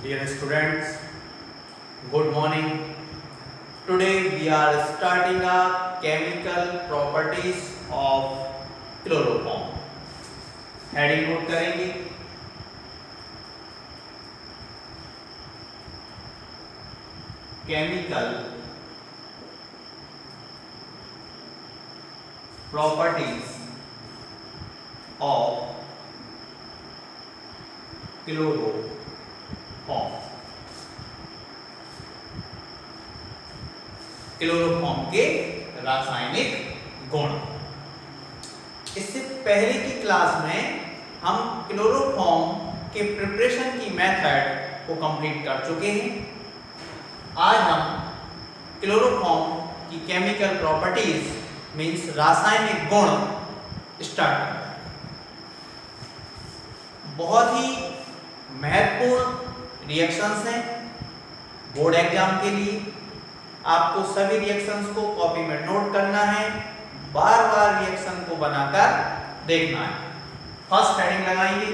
Dear students, good morning. Today we are starting a chemical properties of chloroform. Heading note करेंगे. Chemical properties of chloroform. Chloroform के रासायनिक गुण. इससे पहले की क्लास में हम क्लोरोफॉर्म के प्रिपरेशन की मेथड को कंप्लीट कर चुके हैं. आज हम क्लोरोफॉर्म की केमिकल प्रॉपर्टीज मींस रासायनिक गुण स्टार्ट करेंगे. बहुत ही महत्वपूर्ण रिएक्शंस हैं बोर्ड एग्जाम के लिए. आपको सभी रिएक्शंस को कॉपी में नोट करना है, बार बार रिएक्शन को बनाकर देखना है. फर्स्ट हेडिंग लगाएंगे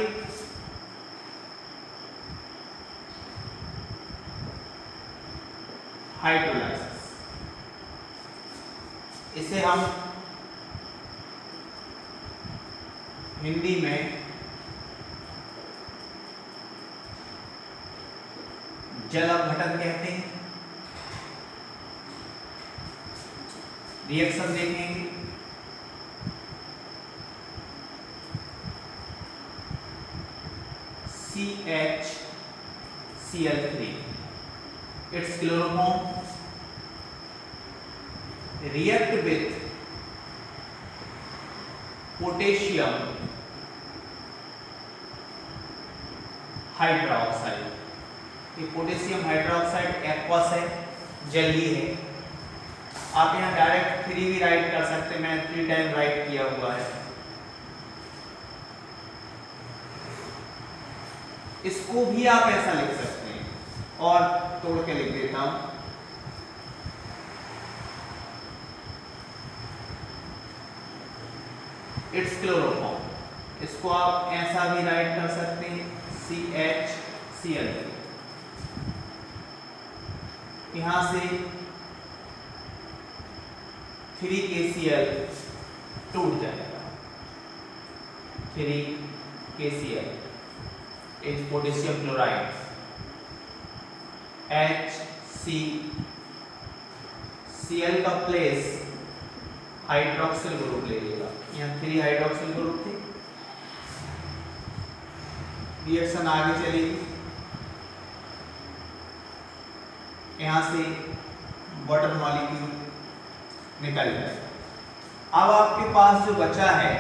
हाइड्रोलाइसिस. इसे हम हिंदी में जल अपघटन कहते हैं. रिएक्शन देखेंगे. CHCl3 its chloroform react with potassium hydroxide. ये पोटेशियम हाइड्रोक्साइड एक्वस है, जलीय है. आप यहाँ डायरेक्ट 3 भी राइट कर सकते हैं. मैंने 3 टाइम राइट किया हुआ है. इसको भी आप ऐसा लिख सकते हैं और तोड़ के लिख देता हूं. It's chloroform. इसको आप ऐसा भी राइट कर सकते हैं CHCl. यहां से 3KCl टूट जाएगा. 3KCl is potassium chloride. HCCl का प्लेस हाइड्रोक्सिल ग्रुप ले लेगा. यहाँ 3 हाइड्रोक्सिल ग्रुप थे. रिएक्शन आगे चलेगी. यहाँ से वाटर मॉलिक्यूल निकल गया. अब आपके पास जो बचा है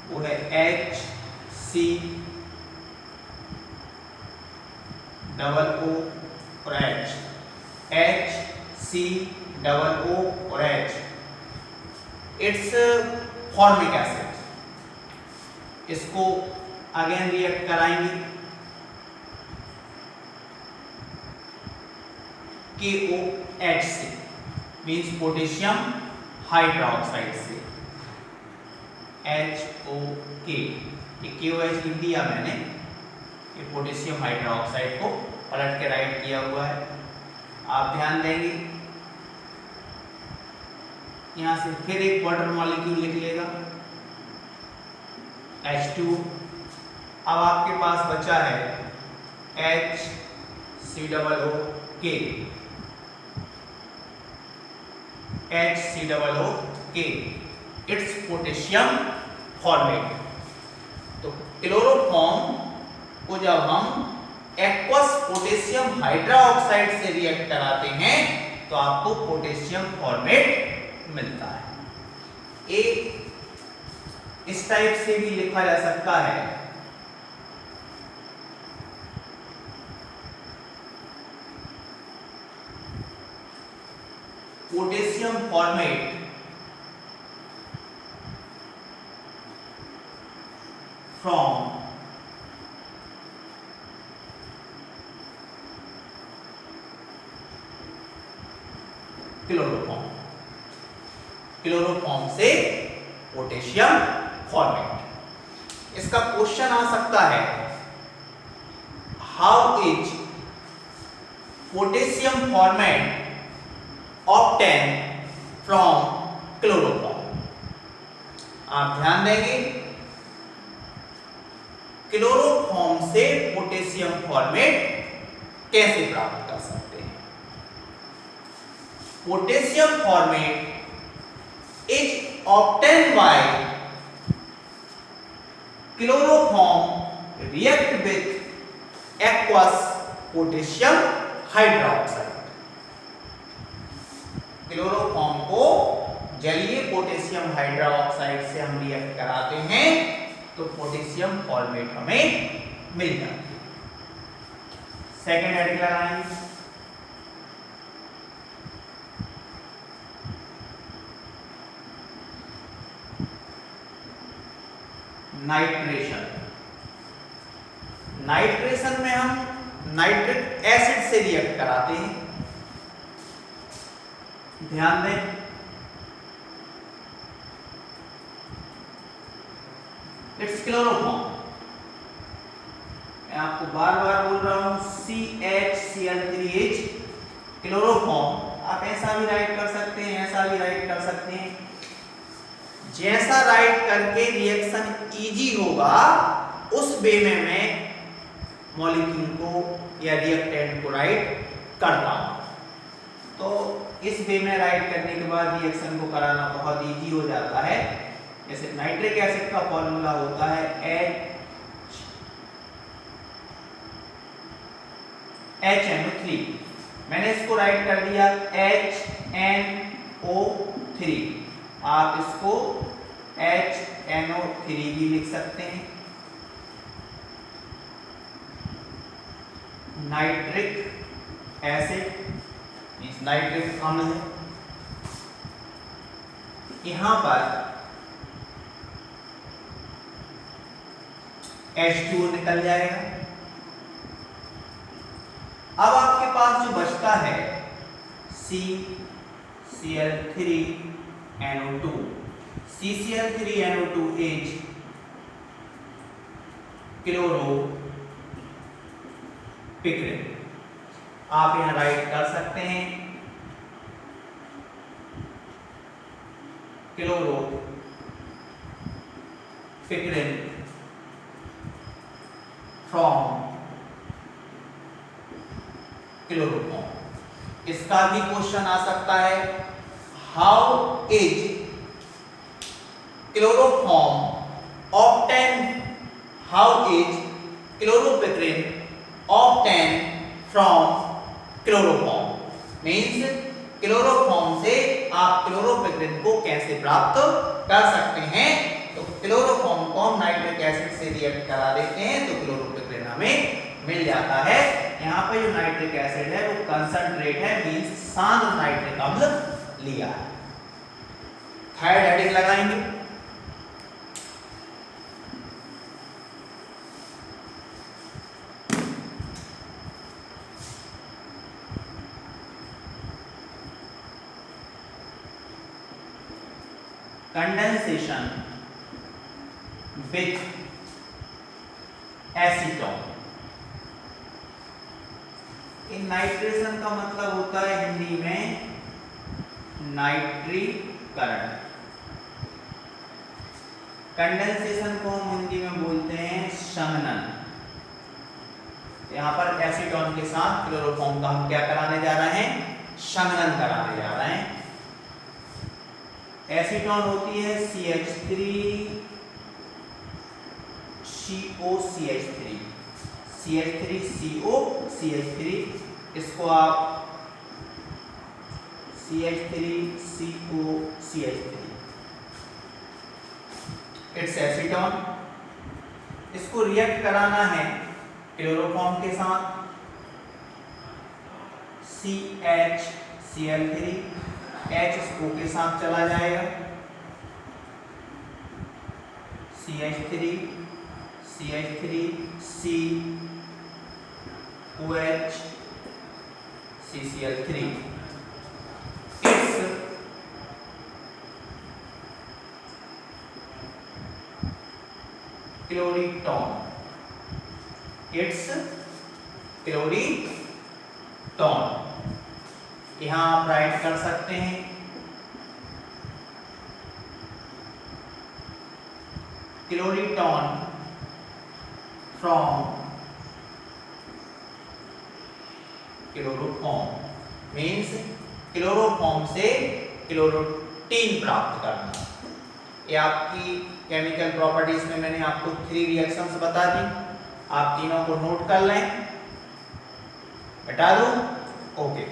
वो है HCOO और H. HCOO और H इट्स फॉर्मिक एसिड. इसको अगेन रिएक्ट कराएंगे KOH से मीन्स पोटेशियम हाइड्रोक्साइड से. HOK ये KOH लिख दिया मैंने. ये पोटेशियम हाइड्रोक्साइड को पलट के राइट किया हुआ है. आप ध्यान देंगे यहां से फिर एक वाटर मॉलिक्यूल लिख लेगा H2. अब आपके पास बचा है HCOOK. HCOOK it's potassium format. तो क्लोरोफॉर्म को जब हम एक्वस पोटेशियम हाइड्रोक्साइड से रिएक्ट कराते हैं तो आपको पोटेशियम फॉर्मेट मिलता है. एक इस टाइप से भी लिखा जा सकता है potassium format from chloroform. Chloroform से पोटेशियम फॉर्मेट. इसका क्वेश्चन आ सकता है how is potassium format obtain from chloroform. आप ध्यान देंगे, क्लोरोफॉर्म से पोटेशियम फॉर्मेट कैसे प्राप्त कर सकते हैं। Potassium format is obtain bye chloroform react with aqueous potassium hydroxide. Chloroform को जलीय पोटेशियम हाइड्रोक्साइड से हम रिएक्ट कराते हैं तो पोटेशियम फॉर्मेट हमें मिल जाती है। सेकेंड हेडिंग लगाएंगे, नाइट्रेशन। नाइट्रेशन में हम नाइट्रिक एसिड से रिएक्ट कराते हैं। ध्यान दें, इट्स क्लोरोफॉर्म। मैं आपको बार बार बोल रहा हूं CHCl3H क्लोरोफॉर्म। आप ऐसा भी राइट कर सकते हैं, ऐसा भी राइट कर सकते हैं। जैसा राइट करके रिएक्शन इजी होगा उस वे में मैं मॉलिक्यूल को या रिएक्टेंट को राइट करता हूं। तो इस वे में राइट करने के बाद रिएक्शन को कराना बहुत इजी हो जाता है। जैसे नाइट्रिक एसिड का फॉर्मूला होता है HNO3। मैंने इसको राइट कर दिया HNO3। आप इसको HNO3 भी लिख सकते हैं। नाइट्रिक एसिड मींस नाइट्रिक अम्ल है। यहां पर H2O निकल जाएगा। अब आपके पास जो बचता है CCl3NO2। CCl3NO2 is chloropicrin. आप यहां राइट कर सकते हैं क्लोरोपिक्रिन फ्रॉम क्लोरोफॉर्म। इसका भी क्वेश्चन आ सकता है, how is chloroform obtain, how is chloropicrin obtain from chloroform. Means chloroform से आप क्लोरोपिक्रिन को कैसे प्राप्त कर सकते हैं। तो क्लोरोफॉर्म को हम नाइट्रिक एसिड से रिएक्ट करा देते हैं तो क्लोरोपिक्रिन हमें मिल जाता है। यहाँ पे जो नाइट्रिक एसिड है वो कंसंट्रेट है, मींस सांद्र नाइट्रिक अम्ल लिया है। थर्ड हेडिंग लगाएंगे, condensation with acetone. In nitration का मतलब होता है हिंदी में नाइट्रीकरण। कंडेंसेशन को हम हिंदी में बोलते हैं संघनन। यहाँ पर एसीटोन के साथ क्लोरोफॉर्म का हम क्या कराने जा रहे हैं, संघनन कराने जा रहे हैं। एसीटोन होती है CH3COCH3, CH3COCH3। इसको आप CH3COCH3, इट्स एसीटोन। इसको रिएक्ट कराना है क्लोरोफॉर्म के साथ CHCl3, H O के साथ चला जाएगा, CH3 CH3COH CCl3। It's chloretone, it's chloretone. Tone, यहां आप राइट कर सकते हैं chloretone from chloroform, means chloroform से क्लोरोटीन प्राप्त करना। ये आपकी केमिकल प्रॉपर्टीज में मैंने आपको 3 रिएक्शंस बता दी, आप तीनों को नोट कर लें। बता दूं? ओके।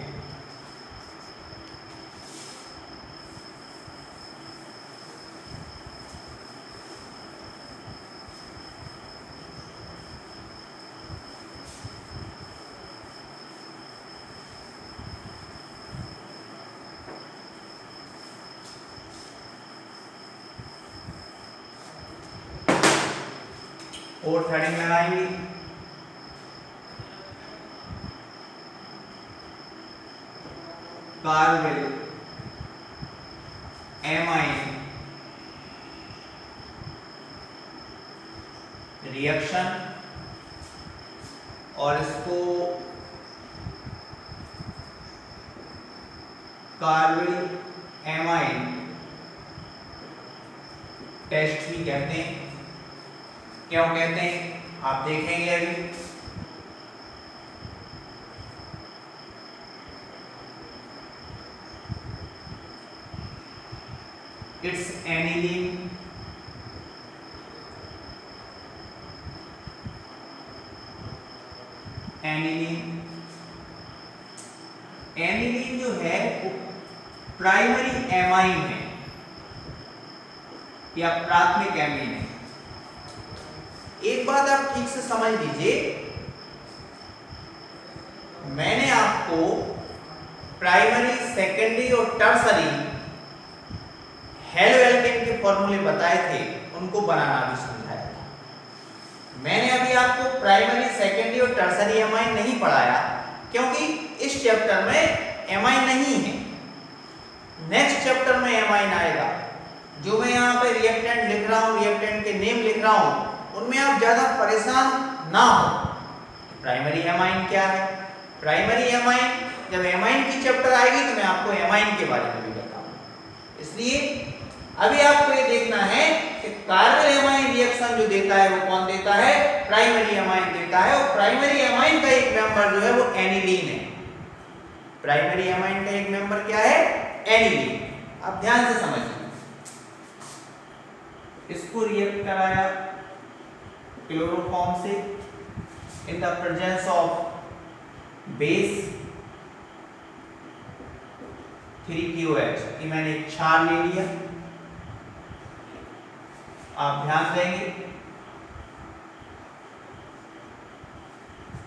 और हेडिंग लगाएंगे कार्बोनिल एमाइन रिएक्शन, और इसको कार्बोनिल एमाइन टेस्ट भी कहते हैं। क्यों कहते हैं आप देखेंगे अभी। इट्स एनिलीन, एनिलीन जो है वो प्राइमरी एमाइन है या प्राथमिक एमीन है। एक बात आप ठीक से समझ लीजिए, मैंने आपको प्राइमरी, सेकेंडरी और टर्सरी हेलोएल्केन के फॉर्मूले बताए थे, उनको बनाना भी समझाया था। मैंने अभी आपको प्राइमरी, सेकेंडरी और टर्सरी एमाइन नहीं पढ़ाया, क्योंकि इस चैप्टर में एमाइन नहीं है। नेक्स्ट चैप्टर में एमाइन आएगा। जो मैं यहाँ पे रिएक्टेंट लिख रहा हूँ, रिएक्टेंट के नेम लिख रहा हूँ, उनमें आप ज्यादा परेशान ना हो। प्राइमरी एमाइन क्या है? प्राइमरी एमाइन, जब एमाइन की चैप्टर आएगी तो मैं आपको एमाइन के बारे में भी बताऊंगा। इसलिए अभी आपको ये देखना है कि कार्बोनिल एमाइन रिएक्शन जो देता है वो कौन देता है? प्राइमरी एमाइन देता है। और प्राइमरी एमाइन का एक मेंबर जो है वो एनिलीन है। प्राइमरी एमाइन का एक मेंबर क्या है? एनिलीन। आप ध्यान से समझिए। इसको रिएक्ट कराया क्लोरोफॉर्म से in the presence of base 3QH कि मैंने एक क्षार ले लिया। आप ध्यान देंगे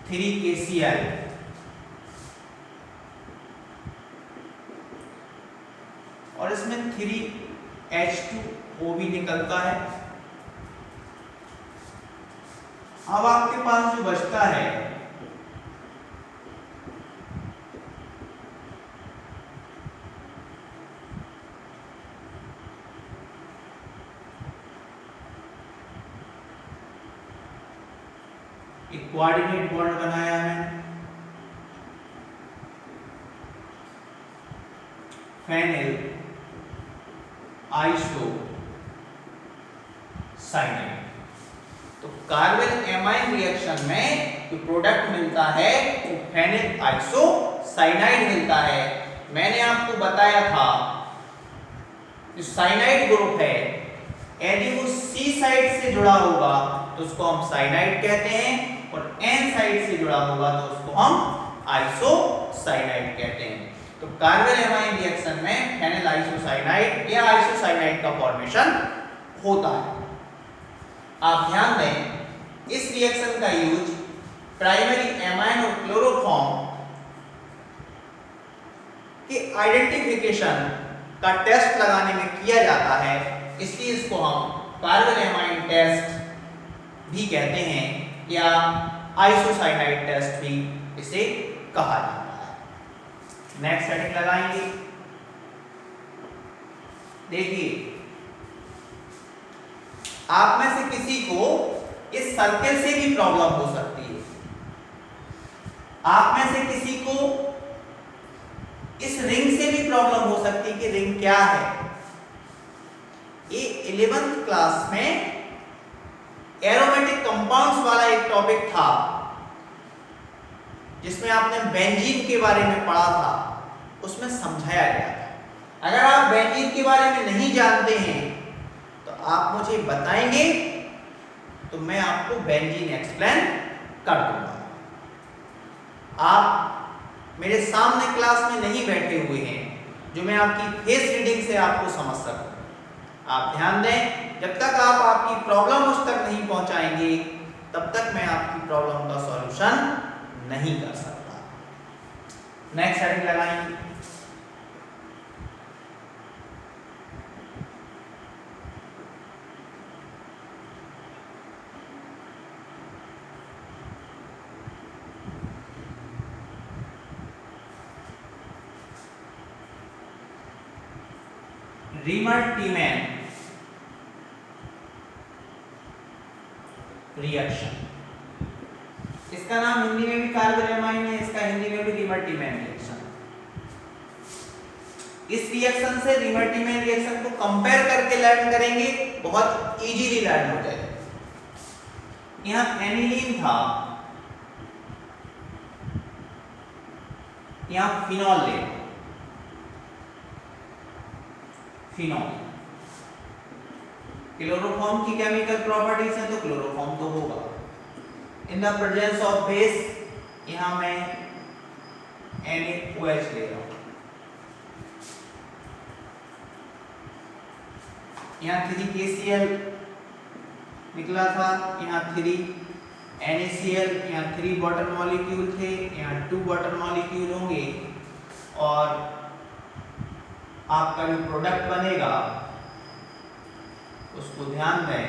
3KCl और इसमें 3H2O भी निकलता है। अब आपके पास जो बचता है एक कोऑर्डिनेट बॉन्ड बनाया है फेनिल आइसोसाइनाइड। तो कार्बोनिल एमाइन रिएक्शन में जो प्रोडक्ट मिलता है वो फेनिल आइसोसाइनाइड मिलता है। मैंने आपको बताया था जो साइनाइड ग्रुप है, यदि वो C साइड से जुड़ा होगा तो उसको हम साइनाइड कहते हैं, और N साइड से जुड़ा होगा तो उसको हम आइसोसाइनाइड कहते हैं। तो कार्बोनिल एमाइन रिएक्शन में फेनिल आइसोसाइनाइड या आइसोसाइनाइड का फॉर्मेशन होता है। आप ध्यान दें इस रिएक्शन का यूज प्राइमरी एमाइन और क्लोरोफॉर्म के आइडेंटिफिकेशन का टेस्ट लगाने में किया जाता है, इसलिए इसको हम कार्बोनिल एमाइन टेस्ट भी कहते हैं या आइसोसाइनाइड टेस्ट भी इसे कहा जाता है। नेक्स्ट हेडिंग लगाएंगे। देखिए आप में से किसी को इस सर्कल से भी प्रॉब्लम हो सकती है। आप में से किसी को इस रिंग से भी प्रॉब्लम हो सकती है कि रिंग क्या है। ये 11th क्लास में एरोमेटिक कंपाउंड्स वाला एक टॉपिक था जिसमें आपने बेंजीन के बारे में पढ़ा था, उसमें समझाया गया था। अगर आप बेंजीन के बारे में नहीं जानते हैं तो आप मुझे बताएंगे तो मैं आपको बेंजीन एक्सप्लेन कर दूंगा। आप मेरे सामने क्लास में नहीं बैठे हुए हैं जो मैं आपकी फेस रीडिंग से आपको समझ सकूं। आप ध्यान दें, जब तक आप आपकी प्रॉब्लम उस तक नहीं पहुंचाएंगे तब तक मैं आपकी प्रॉब्लम का सॉल्यूशन नहीं कर सकता। नेक्स्ट हेडिंग लगाएंगे। रीमर-टीमैन रिएक्शन, इसका नाम हिंदी में भी कार्बोनिल है, इसका हिंदी में भी रीमर-टीमैन रिएक्शन। इस रिएक्शन से रीमर-टीमैन रिएक्शन को कंपेयर करके लर्न करेंगे, बहुत इजीली लर्न हो जाएगा। यहाँ एनिलीन था, यहाँ फिनॉल ले, फिनॉल। क्लोरोफॉर्म की केमिकल प्रॉपर्टीज है तो क्लोरोफॉर्म तो होगा। In the presence of base, यहां मैं NaOH ले रहा हूं, यहां 3KCl निकला था, यहां 3 NaCl, यहां 3 वाटर मॉलिक्यूल थे, यहां 2 वाटर मॉलिक्यूल होंगे और आपका जो प्रोडक्ट बनेगा उसको ध्यान दें,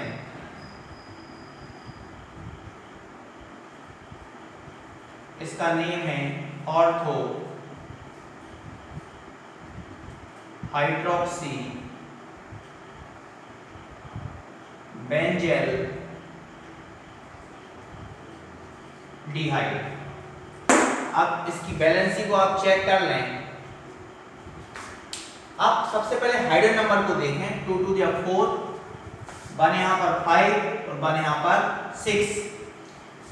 इसका नेम है ऑर्थो हाइड्रोक्सी बेंजेल डिहाइड। अब इसकी बैलेंसी को आप चेक कर लें। आप सबसे पहले हाइड्रोजन नंबर को देखें, 2 to the 4, 1 यहाँ पर 5 और 1 यहाँ पर 6।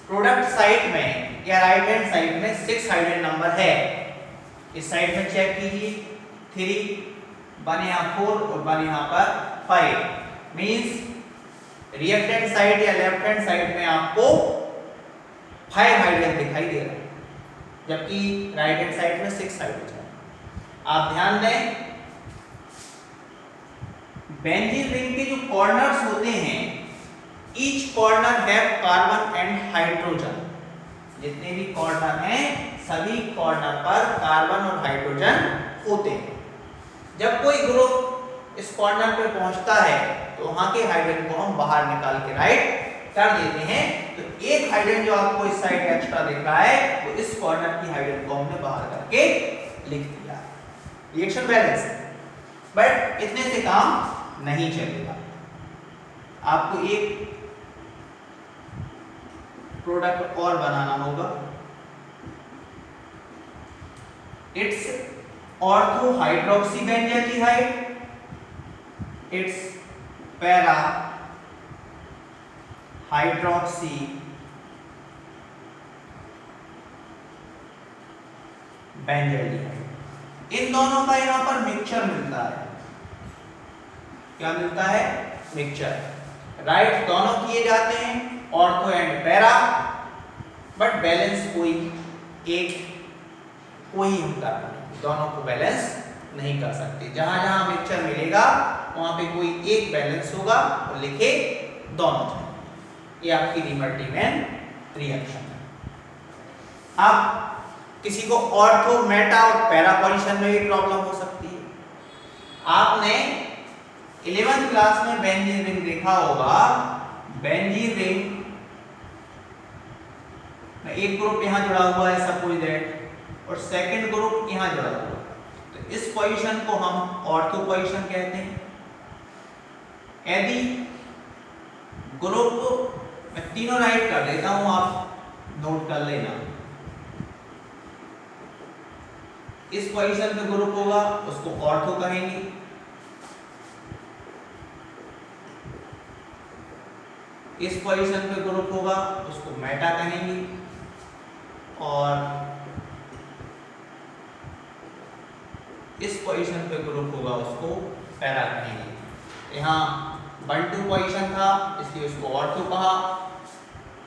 प्रोडक्ट साइड में या राइट हैंड साइड में 6 हाइड्रोजन नंबर है। इस साइड में चेक कीजिए, 3, 1 यहाँ 4 और 1 यहाँ पर 5। मींस रिएक्टेंट साइड या लेफ्ट हैंड साइड में आपको 5 हाइड्रोजन दिखाई दे रहा है, जबकि राइट हैंड साइड में 6 हाइड्रोजन। आप ध्यान दें, बेंजीन रिंग के जो कॉर्नर्स होते हैं, each corner have carbon and hydrogen. जितने भी कॉर्नर हैं सभी कॉर्नर पर कार्बन और हाइड्रोजन होते हैं। जब कोई ग्रुप इस कॉर्नर पे पहुंचता है तो वहां के हाइड्रोजन को हम बाहर निकाल के राइट कर देते हैं। तो एक हाइड्रोजन जो आपको इस साइड एक्स्ट्रा दिख रहा है वो इस कॉर्नर की हाइड्रोजन को हमने बाहर करके लिख दिया। रिएक्शन बैलेंस है, बट इतने से काम नहीं चलेगा। आपको एक प्रोडक्ट और बनाना होगा। It's ortho hydroxy benzaldehyde, it's para hydroxy benzaldehyde. इन दोनों का यहां पर मिक्सचर मिलता है। क्या मिलता है? मिक्सचर। राइट दोनों किए जाते हैं, ortho and para, but balance कोई हम कर रहे हैं, दोनों को बैलेंस नहीं कर सकते। जहां जहां मिक्सचर मिलेगा वहां पे कोई एक बैलेंस होगा और लिखे दोनों जाए। ये आपकी रीमर-टीमैन रिएक्शन है। अब किसी को ऑर्थो, मेटा और पैरा पोजीशन में भी प्रॉब्लम हो सकती है। आपने 11th क्लास में बेंजीन रिंग देखा होगा। बेंजीन रिंग में एक ग्रुप यहां जुड़ा हुआ है सपोज दैट, और सेकंड ग्रुप यहां जुड़ा हुआ है, तो इस पोजीशन को हम ऑर्थो पोजीशन कहते हैं। यदि ग्रुप मैं तीनों राइट कर देता हूं, आप नोट कर लेना। इस पोजीशन पे ग्रुप होगा उसको ऑर्थो कहेंगे, इस पोजीशन पे ग्रुप होगा उसको मेटा कहेंगे, और इस पोजीशन पे ग्रुप होगा उसको पैरा कहेंगे। यहाँ 1 2 पोजीशन था इसलिए उसको ऑर्थो कहा।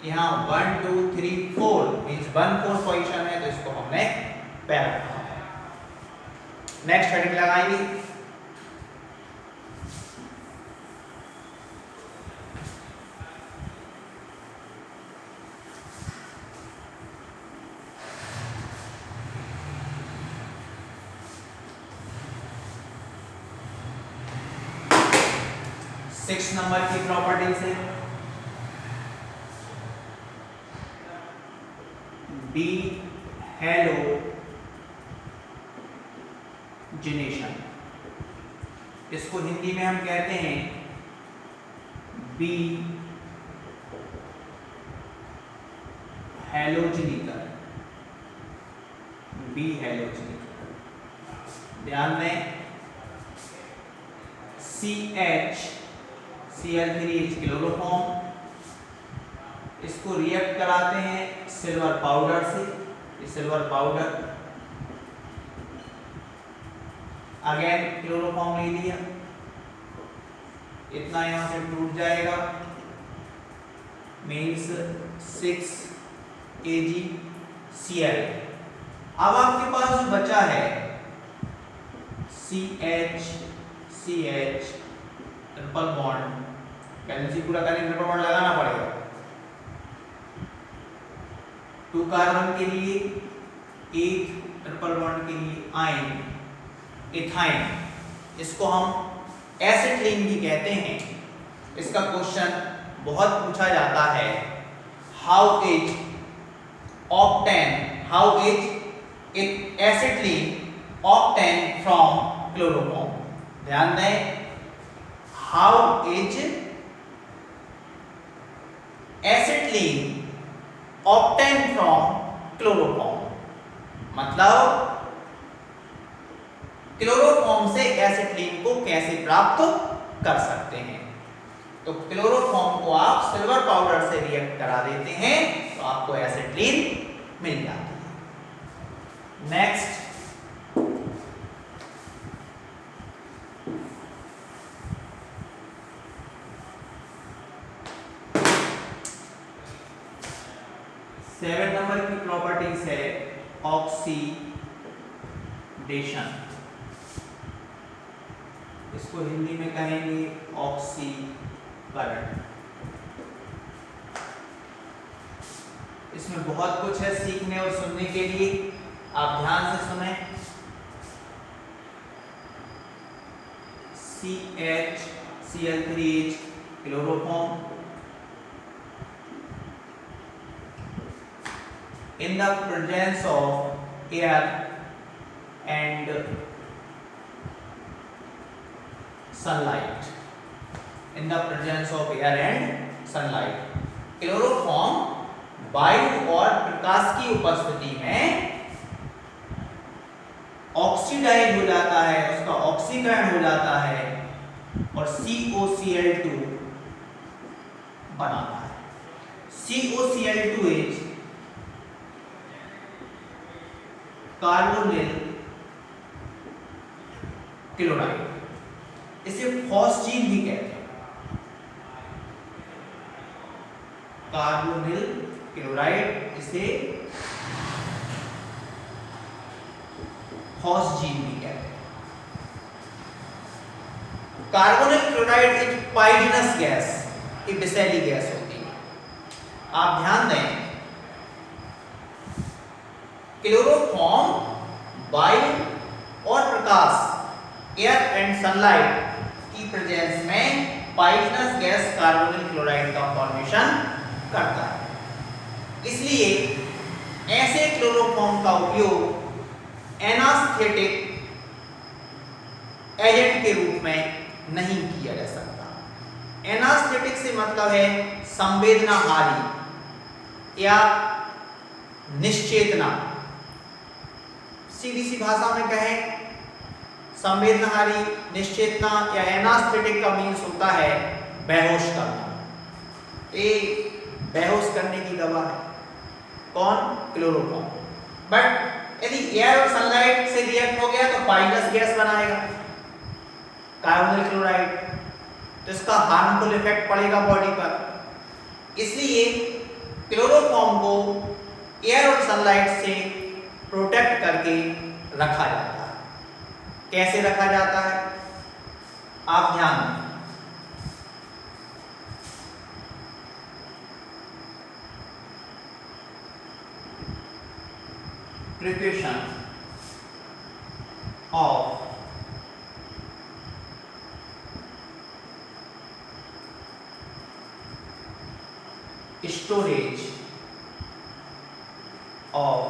यहाँ 1 2 3 4 मींस 1 4 पोजीशन है तो इसको हमने पैरा कहा। नेक्स्ट हेडिंग लगाएंगे, सिक्स नंबर की प्रॉपर्टी से डी हेलोजिनेशन, इसको हिंदी में हम कहते हैं बी हेलोजिनीकरण, बी हेलोजिनीकरण। ध्यान दें CH क्लोरोफॉर्म, इसको रिएक्ट कराते हैं सिल्वर पाउडर से, ये सिल्वर पाउडर अगेन क्लोरोफॉर्म ले लिया, इतना यहां से टूट जाएगा मीन्स 6 KgCl। अब आपके पास जो बचा है CH ट्रिपल बॉन्ड, वैलेंसी पूरा करने ट्रिपल बॉन्ड लगाना पड़ेगा। 2 कार्बन के लिए, 1 ट्रिपल बॉन्ड के लिए आयन इथाइन, इसको हम एसिटिलीन भी कहते हैं। इसका क्वेश्चन बहुत पूछा जाता है, how is acetylene obtain from chloroform. ध्यान दें, how is acetylene obtain from chloroform, मतलब क्लोरोफॉर्म से एसिटिलीन को कैसे प्राप्त कर सकते हैं। तो क्लोरोफॉर्म को आप सिल्वर पाउडर से रिएक्ट करा देते हैं तो आपको एसिटिलीन मिल जाती है। नेक्स्ट, सेवन नंबर की प्रॉपर्टीज है ऑक्सीडेशन, इसको हिंदी में कहेंगे ऑक्सीकरण। इसमें बहुत कुछ है सीखने और सुनने के लिए, आप ध्यान से सुने। CH chloroform, in the presence of air and sunlight, in the presence of air and sunlight, chloroform वायु और प्रकाश की उपस्थिति में ऑक्सीडाइज हो जाता है, उसका ऑक्सीकरण हो जाता है और COCl2 बनाता है। COCl2 इज कार्बोनिल क्लोराइड, इसे फॉस्जीन भी कहते हैं। कार्बोनिल क्लोराइड, इसे फॉस्जीन भी कहते हैं। कार्बोनिल क्लोराइड एक पॉइजनस गैस, ये विषैली गैस होती है। आप ध्यान दें, क्लोरोफॉर्म वायु और प्रकाश एयर एंड सनलाइट की प्रेजेंस में पॉइजनस गैस कार्बोनिल क्लोराइड का फॉर्मेशन करता है। इसलिए ऐसे क्लोरोफॉर्म का उपयोग एनास्थेटिक एजेंट के रूप में नहीं किया जा सकता। एनास्थेटिक से मतलब है संवेदनाहारी या निश्चेतना से सीधी सी भाषा में कहें, संवेदनहारी निश्चेतना या एनास्थेटिक का मीन्स होता है बेहोश करना। ये बेहोश करने की दवा है। कौन? क्लोरोफॉर्म। बट यदि एयर और सनलाइट से रिएक्ट हो गया तो पॉइजनस गैस बनाएगा, कार्बोनिल क्लोराइड, तो इसका हार्मफुल इफेक्ट पड़ेगा बॉडी पर। इसलिए क्लोरोफॉर्म को एयर और सनलाइट से प्रोटेक्ट करके रखा जाता है। कैसे रखा जाता है आप ध्यान दें। Preparation of storage of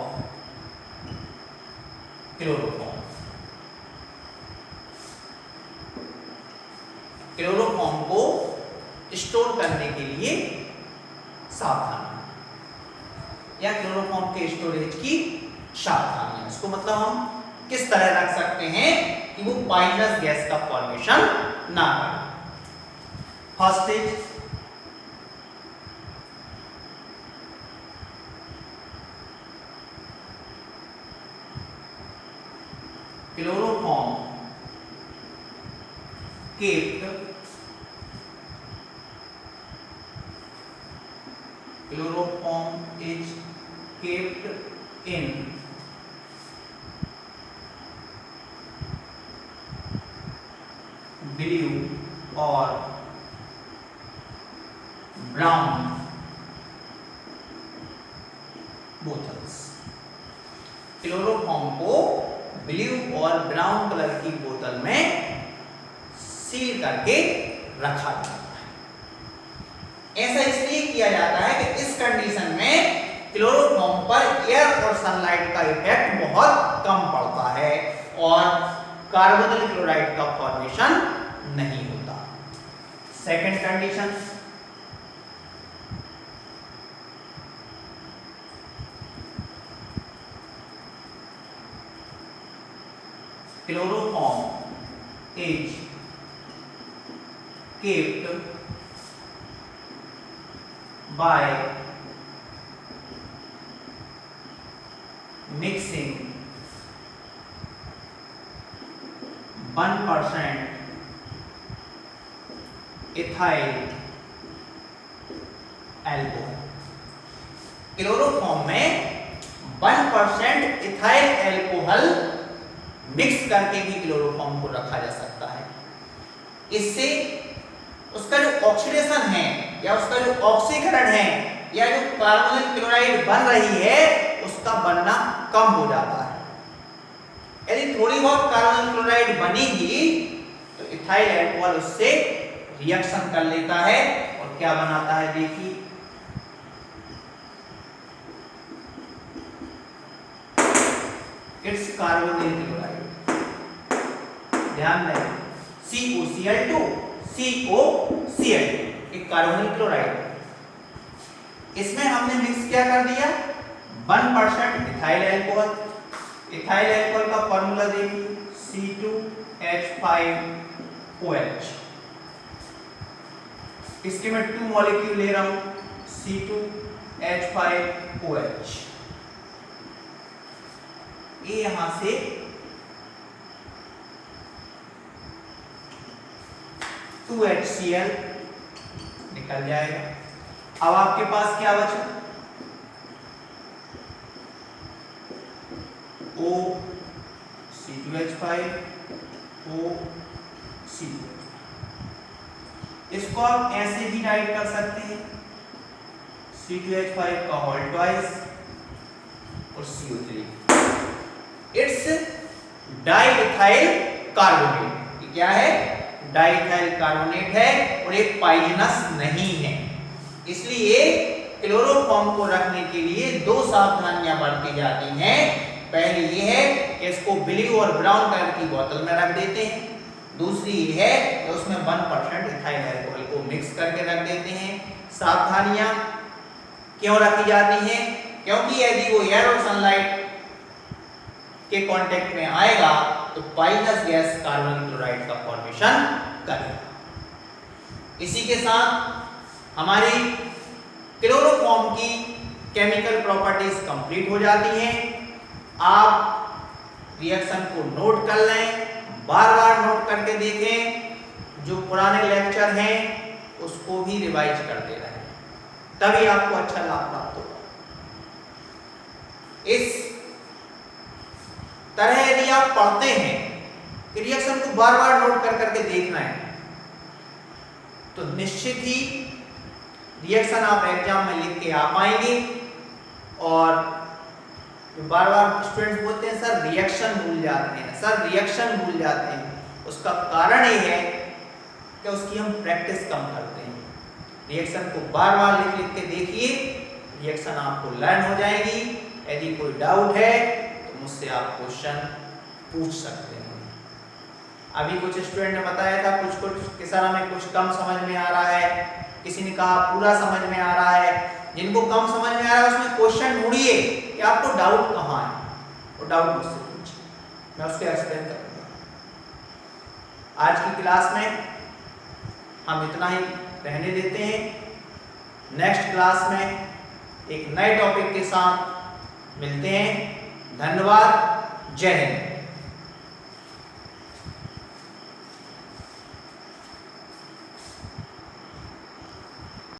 chloroform. Chloroform को स्टोर करने के लिए सावधानी या क्लोरोफॉर्म के स्टोरेज की सावधानी, इसको मतलब हम किस तरह रख सकते हैं कि वो पॉइजनस गैस का फॉर्मेशन ना करे। First is chloroform kept chloroform is kept in blue or brown bottles। Chloroform को ब्लू और ब्राउन कलर की बोतल में सील करके रखा जाता है। ऐसा इसलिए किया जाता है कि इस कंडीशन में क्लोरोफॉर्म पर एयर और सनलाइट का इफेक्ट बहुत कम पड़ता है और कार्बोनिल क्लोराइड का फॉर्मेशन नहीं होता। Second condition, chloroform is kept by mixing 1% ethyl alcohol। Chloroform में 1% इथाइल एल्कोहल मिक्स करके भी क्लोरोफॉर्म को रखा जा सकता है। इससे उसका जो ऑक्सीडेशन है या उसका जो ऑक्सीकरण है या जो कार्बोनिल क्लोराइड बन रही है उसका बनना कम हो जाता है। यदि थोड़ी बहुत कार्बोनिल क्लोराइड बनेगी तो इथाइल अल्कोहल उससे रिएक्शन कर लेता है और क्या बनाता है देखिए, इट्स कार्बोनिल क्लोराइड। ध्यान दें, COCl2 COCl एक कार्बोनिल क्लोराइड, इसमें हमने मिक्स क्या कर दिया 1% इथाइल अल्कोहल। इथाइल अल्कोहल का फॉर्मूला देखिए C2H5OH। इसके मैं 2 मॉलिक्यूल ले रहा हूं C2H5OH। ये यहां से HCl निकल जाएगा। अब आपके पास क्या बचा, O C2H5O। इसको आप ऐसे भी राइट कर सकते हैं C2H5 का होल ट्वाइस और CO3। It's diethyl carbonate. क्या है? डाइइथाइल कार्बोनेट है और एक पॉइजनस नहीं है। इसलिए क्लोरोफॉर्म को रखने के लिए 2 सावधानियां बरती जाती हैं। पहली ये है कि इसको ब्लू और ब्राउन कलर की बोतल में रख देते हैं। दूसरी ये है कि उसमें 1% इथाइल अल्कोहल को मिक्स करके रख देते हैं। सावधानियां क्यों रखी जाती हैं? क्योंकि यदि वो एयर और सनलाइट के कांटेक्ट में आएगा तो पॉइजनस गैस कार्बन क्लोराइड का फॉर्मेशन करेगा। इसी के साथ हमारी क्लोरोफॉर्म की केमिकल प्रॉपर्टीज कंप्लीट हो जाती हैं। आप रिएक्शन को नोट कर लें, बार बार नोट करके देखें, जो पुराने लेक्चर हैं उसको भी रिवाइज करते रहें, तभी आपको अच्छा लाभ प्राप्त होगा। इस तरह यदि आप पढ़ते हैं कि रिएक्शन को बार बार नोट कर करके देखना है तो निश्चित ही रिएक्शन आप एग्जाम में लिख के आ पाएंगे। और बार बार स्टूडेंट्स बोलते हैं सर रिएक्शन भूल जाते हैं, सर रिएक्शन भूल जाते हैं, उसका कारण ये है कि उसकी हम प्रैक्टिस कम करते हैं। रिएक्शन को बार बार लिख लिख के देखिए, रिएक्शन आपको लर्न हो जाएगी। यदि कोई डाउट है तो मुझसे आप क्वेश्चन पूछ सकते हैं। अभी कुछ स्टूडेंट ने बताया था कुछ कि सर हमें कुछ कम समझ में आ रहा है, किसी ने कहा पूरा समझ में आ रहा है। जिनको कम समझ में आ रहा है उसमें क्वेश्चन ढूंढिए कि आपको डाउट कहाँ है, वो डाउट मुझसे पूछिए, मैं उसके एक्सप्लेन करूंगा। आज की क्लास में हम इतना ही रहने देते हैं। नेक्स्ट क्लास में एक नए टॉपिक के साथ मिलते हैं। धन्यवाद। जय हिंद।